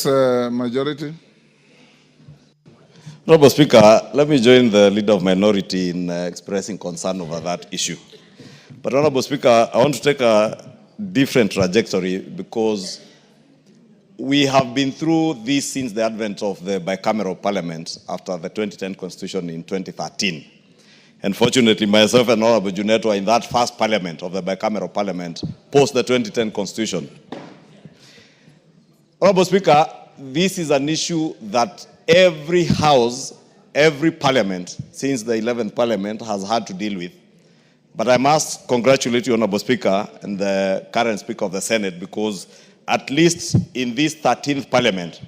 Majority. Honorable Speaker, let me join the leader of minority in expressing concern over that issue. But Honorable Speaker, I want to take a different trajectory because we have been through this since the advent of the bicameral parliament after the 2010 constitution in 2013. And fortunately, myself and Honorable Junet were in that first parliament of the bicameral parliament post the 2010 constitution. Honorable Speaker, this is an issue that every house, every parliament, since the 11th parliament, has had to deal with. But I must congratulate you, Honorable Speaker, and the current Speaker of the Senate, because at least in this 13th parliament,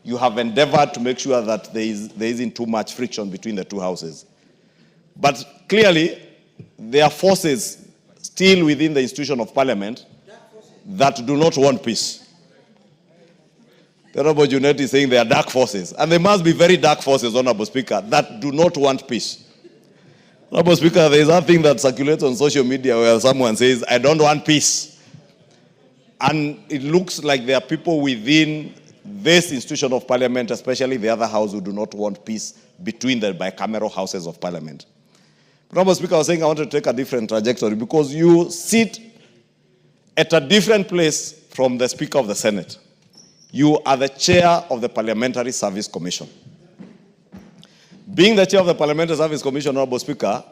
you have endeavored to make sure that there isn't too much friction between the two houses. But clearly, there are forces still within the institution of parliament that do not want peace. The Honorable Junet is saying there are dark forces, and there must be very dark forces, Honorable Speaker, that do not want peace. Honorable Speaker, there is a thing that circulates on social media where someone says, I don't want peace. And it looks like there are people within this institution of parliament, especially the other house, who do not want peace between the bicameral houses of parliament. Honorable Speaker, I was saying I want to take a different trajectory because you sit at a different place from the Speaker of the Senate. You are the chair of the Parliamentary Service Commission. Being the chair of the Parliamentary Service Commission, Honorable Speaker,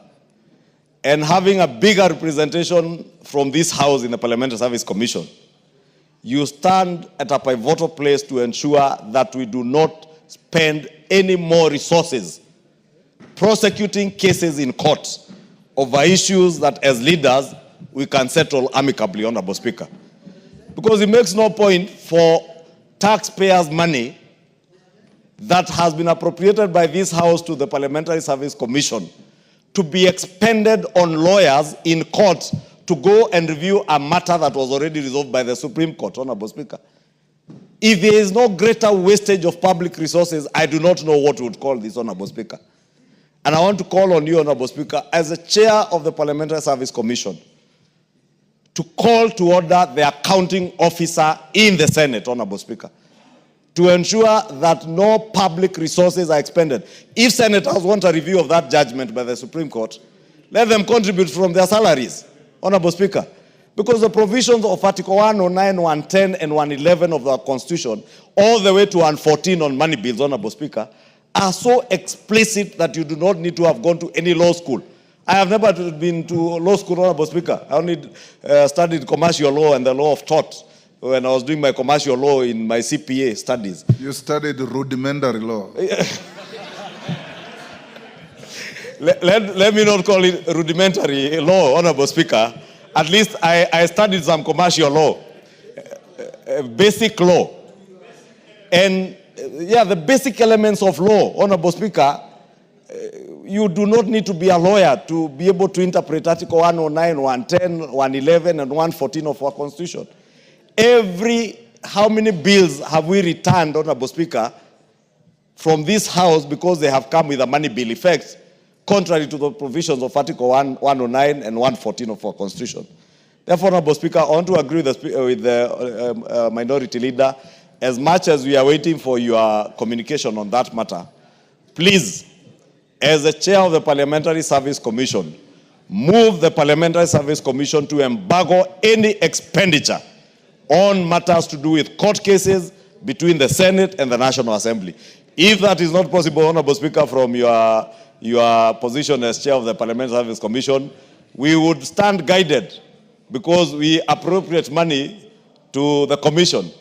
and having a bigger representation from this house in the Parliamentary Service Commission, you stand at a pivotal place to ensure that we do not spend any more resources prosecuting cases in court over issues that as leaders we can settle amicably, Honorable Speaker. Because it makes no point for taxpayers' money that has been appropriated by this House to the Parliamentary Service Commission to be expended on lawyers in court to go and review a matter that was already resolved by the Supreme Court, Honorable Speaker. If there is no greater wastage of public resources, I do not know what we would call this, Honorable Speaker. And I want to call on you, Honorable Speaker, as the chair of the Parliamentary Service Commission, to call to order the accounting officer in the Senate, Honorable Speaker, to ensure that no public resources are expended. If senators want a review of that judgment by the Supreme Court, let them contribute from their salaries, Honorable Speaker. Because the provisions of Article 109, 110, and 111 of the Constitution, all the way to 114 on money bills, Honorable Speaker, are so explicit that you do not need to have gone to any law school. I have never been to law school, Honorable Speaker. I only studied commercial law and the law of tort when I was doing my commercial law in my CPA studies. You studied rudimentary law. let me not call it rudimentary law, Honorable Speaker. At least I studied some commercial law, basic law. And yeah, the basic elements of law, Honorable Speaker, you do not need to be a lawyer to be able to interpret Article 109, 110, 111, and 114 of our Constitution. How many bills have we returned, Honorable Speaker, from this House because they have come with a money bill effect, contrary to the provisions of Article 109 and 114 of our Constitution? Therefore, Honorable Speaker, I want to agree with the minority leader. As much as we are waiting for your communication on that matter, please, as the chair of the Parliamentary Service Commission, move the Parliamentary Service Commission to embargo any expenditure on matters to do with court cases between the Senate and the National Assembly. If that is not possible, Honorable Speaker, from your position as chair of the Parliamentary Service Commission, we would stand guided because we appropriate money to the Commission.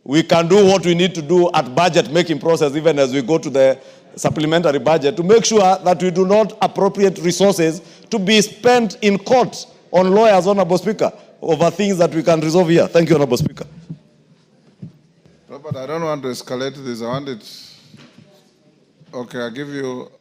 We can do what we need to do at budget making process, even as we go to the supplementary budget, to make sure that we do not appropriate resources to be spent in court on lawyers, Honorable Speaker, over things that we can resolve here. Thank you, Honorable Speaker. Robert, I don't want to escalate this. I want it. Okay, I'll give you